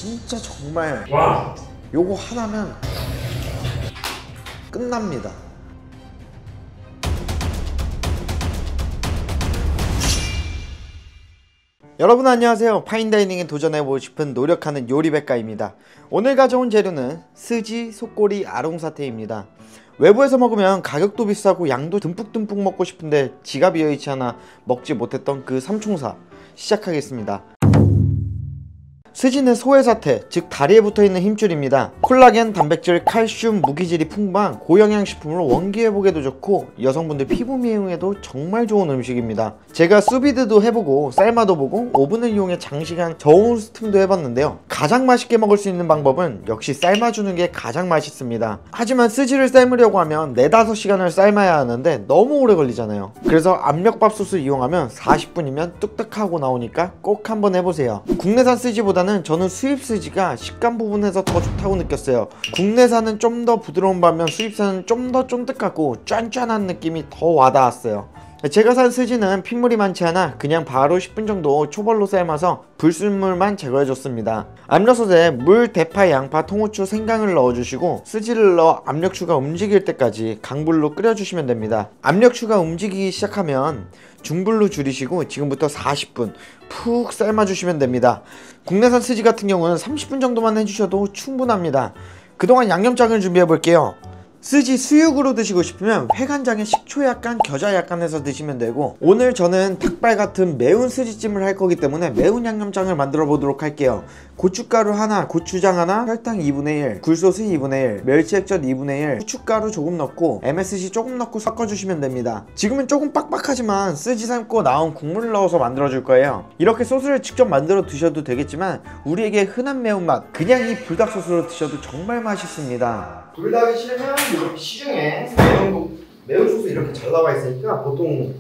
진짜 정말 와, 요거 하나면 끝납니다. 여러분 안녕하세요. 파인다이닝에 도전해보고 싶은 노력하는 요리백가입니다. 오늘 가져온 재료는 스지, 속꼬리, 아롱사태입니다. 외부에서 먹으면 가격도 비싸고 양도 듬뿍듬뿍 먹고 싶은데 지갑이 여의치 않아 먹지 못했던 그 삼총사 시작하겠습니다. 스지는 소해사태, 즉 다리에 붙어있는 힘줄입니다. 콜라겐, 단백질, 칼슘, 무기질이 풍부한 고영양식품으로 원기회복에도 좋고 여성분들 피부 미용에도 정말 좋은 음식입니다. 제가 수비드도 해보고 삶아도 보고 오븐을 이용해 장시간 저온 스팀도 해봤는데요, 가장 맛있게 먹을 수 있는 방법은 역시 삶아주는 게 가장 맛있습니다. 하지만 스지를 삶으려고 하면 4-5시간을 삶아야 하는데 너무 오래 걸리잖아요. 그래서 압력밥솥을 이용하면 40분이면 뚝딱하고 나오니까 꼭 한번 해보세요. 국내산 스지보다 저는 수입 스지가 식감 부분에서 더 좋다고 느꼈어요. 국내산은 좀 더 부드러운 반면 수입산은 좀 더 쫀득하고 쫀쫀한 느낌이 더 와닿았어요. 제가 산 스지는 핏물이 많지 않아 그냥 바로 10분 정도 초벌로 삶아서 불순물만 제거해줬습니다. 압력솥에 물, 대파, 양파, 통후추, 생강을 넣어주시고 스지를 넣어 압력추가 움직일 때까지 강불로 끓여주시면 됩니다. 압력추가 움직이기 시작하면 중불로 줄이시고 지금부터 40분 푹 삶아주시면 됩니다. 국내산 스지 같은 경우는 30분 정도만 해주셔도 충분합니다. 그동안 양념장을 준비해 볼게요. 스지 수육으로 드시고 싶으면 회간장에 식초 약간, 겨자 약간 해서 드시면 되고, 오늘 저는 닭발 같은 매운 스지찜을 할 거기 때문에 매운 양념장을 만들어 보도록 할게요. 고춧가루 하나, 고추장 하나, 설탕 2분의 1, 굴소스 2분의 1, 멸치액젓 2분의 1, 후춧가루 조금 넣고 MSG 조금 넣고 섞어주시면 됩니다. 지금은 조금 빡빡하지만 스지 삶고 나온 국물을 넣어서 만들어 줄 거예요. 이렇게 소스를 직접 만들어 드셔도 되겠지만 우리에게 흔한 매운맛, 그냥 이 불닭 소스로 드셔도 정말 맛있습니다. 불닭이 싫으면 이렇게 시중에 매운 소스 이렇게 잘 나와 있으니까 보통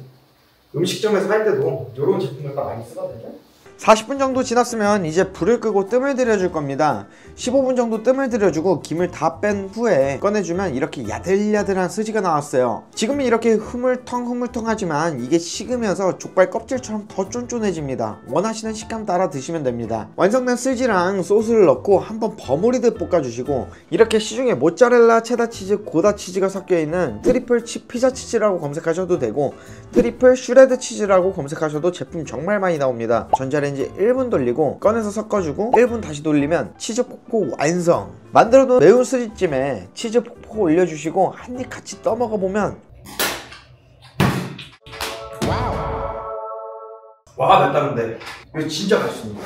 음식점에서 할 때도 이런 제품을 딱 많이 쓰거든요. 40분 정도 지났으면 이제 불을 끄고 뜸을 들여줄 겁니다. 15분 정도 뜸을 들여주고 김을 다 뺀 후에 꺼내주면 이렇게 야들야들한 스지가 나왔어요. 지금은 이렇게 흐물텅하지만 이게 식으면서 족발 껍질처럼 더 쫀쫀해집니다. 원하시는 식감 따라 드시면 됩니다. 완성된 스지랑 소스를 넣고 한번 버무리듯 볶아주시고, 이렇게 시중에 모짜렐라, 체다치즈, 고다치즈가 섞여있는 트리플 피자치즈라고 검색하셔도 되고 트리플 슈레드 치즈라고 검색하셔도 제품 정말 많이 나옵니다. 전자레인지 1분 돌리고 꺼내서 섞어주고 1분 다시 돌리면 치즈 폭포 완성! 만들어둔 매운 스지찜에 치즈 폭포 올려주시고 한 입 같이 떠먹어보면 와, 맵다. 근데 이거 진짜 맛있습니다.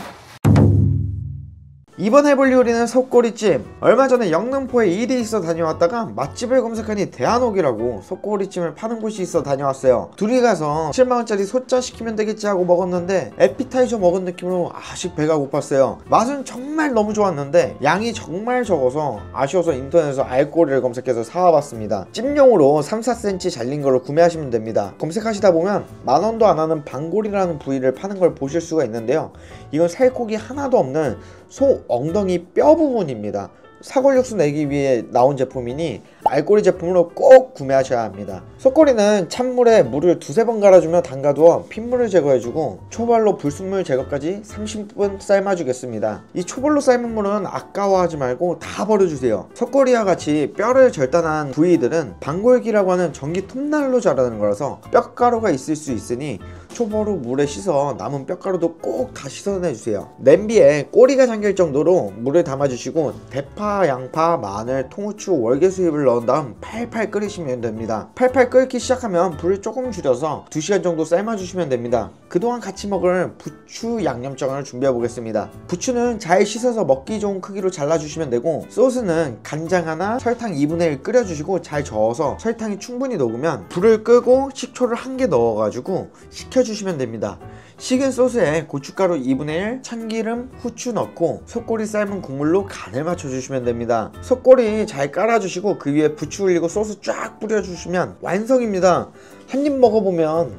이번 해볼 요리는 속꼬리찜. 얼마 전에 영등포에 일이 있어 다녀왔다가 맛집을 검색하니 대한옥이라고 속꼬리찜을 파는 곳이 있어 다녀왔어요. 둘이 가서 7만원짜리 소짜 시키면 되겠지 하고 먹었는데 에피타이저 먹은 느낌으로 아직 배가 고팠어요. 맛은 정말 너무 좋았는데 양이 정말 적어서 아쉬워서 인터넷에서 알꼬리를 검색해서 사와봤습니다. 찜용으로 3-4cm 잘린 걸로 구매하시면 됩니다. 검색하시다 보면 만원도 안하는 방골이라는 부위를 파는 걸 보실 수가 있는데요, 이건 살코기 하나도 없는 소 엉덩이 뼈 부분입니다. 사골 육수 내기 위해 나온 제품이니 알꼬리 제품으로 꼭 구매하셔야 합니다. 속꼬리는 찬물에 물을 2-3번 갈아주며 담가두어 핏물을 제거해주고 초벌로 불순물 제거까지 30분 삶아주겠습니다. 이 초벌로 삶은 물은 아까워하지 말고 다 버려주세요. 속꼬리와 같이 뼈를 절단한 부위들은 방골기라고 하는 전기 톱날로 자라는 거라서 뼈가루가 있을 수 있으니 초벌 후 물에 씻어 남은 뼈가루도 꼭 다 씻어내주세요. 냄비에 꼬리가 잠길 정도로 물을 담아주시고 대파, 양파, 마늘, 통후추, 월계수잎을 넣은 다음 팔팔 끓이시면 됩니다. 팔팔 끓기 시작하면 불을 조금 줄여서 2시간 정도 삶아주시면 됩니다. 그동안 같이 먹을 부추 양념장을 준비해 보겠습니다. 부추는 잘 씻어서 먹기 좋은 크기로 잘라주시면 되고, 소스는 간장 하나, 설탕 2분의 1 끓여주시고 잘 저어서 설탕이 충분히 녹으면 불을 끄고 식초를 1개 넣어가지고 식혀주시면 됩니다. 식은 소스에 고춧가루 2분의 1, 참기름, 후추 넣고 속꼬리 삶은 국물로 간을 맞춰주시면 됩니다. 속꼬리 잘 깔아주시고 그 위에 부추 올리고 소스 쫙 뿌려주시면 완성입니다. 한 입 먹어보면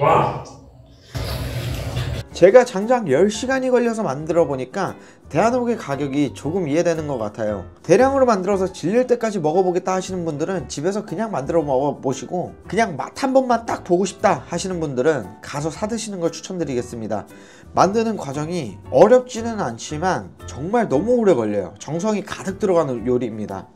와, 제가 장장 10시간이 걸려서 만들어 보니까 대한민국의 가격이 조금 이해되는 것 같아요. 대량으로 만들어서 질릴 때까지 먹어보겠다 하시는 분들은 집에서 그냥 만들어 먹어보시고, 그냥 맛 한 번만 딱 보고 싶다 하시는 분들은 가서 사 드시는 걸 추천드리겠습니다. 만드는 과정이 어렵지는 않지만 정말 너무 오래 걸려요. 정성이 가득 들어가는 요리입니다.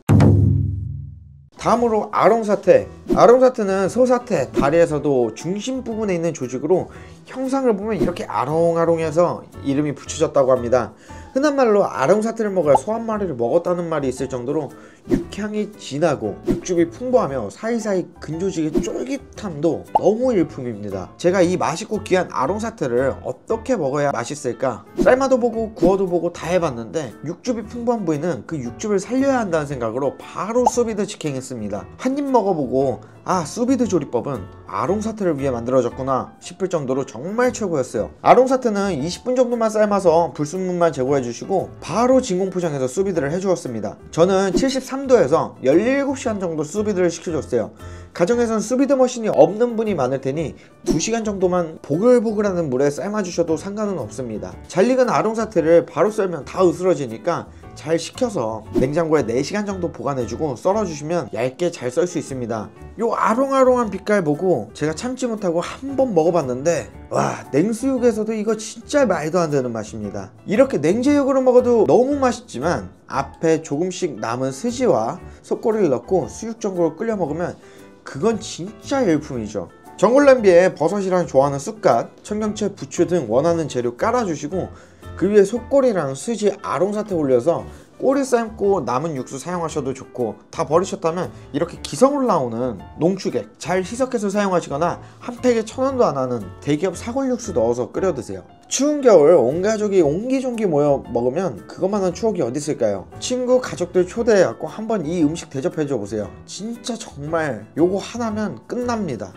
다음으로 아롱사태. 아롱사태는 소사태, 다리에서도 중심 부분에 있는 조직으로 형상을 보면 이렇게 아롱아롱해서 이름이 붙여졌다고 합니다. 흔한 말로 아롱사태를 먹어야 소 한 마리를 먹었다는 말이 있을 정도로 육향이 진하고 육즙이 풍부하며 사이사이 근조직의 쫄깃함도 너무 일품입니다. 제가 이 맛있고 귀한 아롱사태를 어떻게 먹어야 맛있을까 삶아도 보고 구워도 보고 다 해봤는데, 육즙이 풍부한 부위는 그 육즙을 살려야 한다는 생각으로 바로 수비드 직행했습니다. 한 입 먹어보고 수비드 조리법은 아롱사태를 위해 만들어졌구나 싶을 정도로 정말 최고였어요. 아롱사태는 20분 정도만 삶아서 불순물만 제거해 주시고 바로 진공포장해서 수비드를 해주었습니다. 저는 73도에서 17시간 정도 수비드를 시켜줬어요. 가정에선 수비드 머신이 없는 분이 많을 테니 2시간 정도만 보글보글하는 물에 삶아주셔도 상관은 없습니다. 잘 익은 아롱사태를 바로 썰면 다 으스러지니까 잘 식혀서 냉장고에 4시간 정도 보관해주고 썰어주시면 얇게 잘 썰 수 있습니다. 요 아롱아롱한 빛깔 보고 제가 참지 못하고 한번 먹어봤는데, 와, 냉수육에서도 이거 진짜 말도 안 되는 맛입니다. 이렇게 냉제육으로 먹어도 너무 맛있지만 앞에 조금씩 남은 스지와 속꼬리를 넣고 수육전골로 끓여 먹으면 그건 진짜 일품이죠. 전골 냄비에 버섯이랑 좋아하는 쑥갓, 청경채, 부추 등 원하는 재료 깔아주시고 그 위에 속꼬리랑 스지, 아롱사태 올려서 꼬리 삶고 남은 육수 사용하셔도 좋고, 다 버리셨다면 이렇게 기성으로 나오는 농축액 잘 희석해서 사용하시거나 한 팩에 1,000원도 안 하는 대기업 사골 육수 넣어서 끓여 드세요. 추운 겨울 온 가족이 옹기종기 모여 먹으면 그것만한 추억이 어디 있을까요? 친구 가족들 초대해갖고 한번 이 음식 대접해줘 보세요. 진짜 정말 요거 하나면 끝납니다.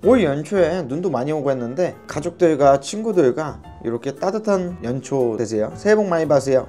올 연초에 눈도 많이 오고 했는데 가족들과 친구들과 이렇게 따뜻한 연초 되세요. 새해 복 많이 받으세요.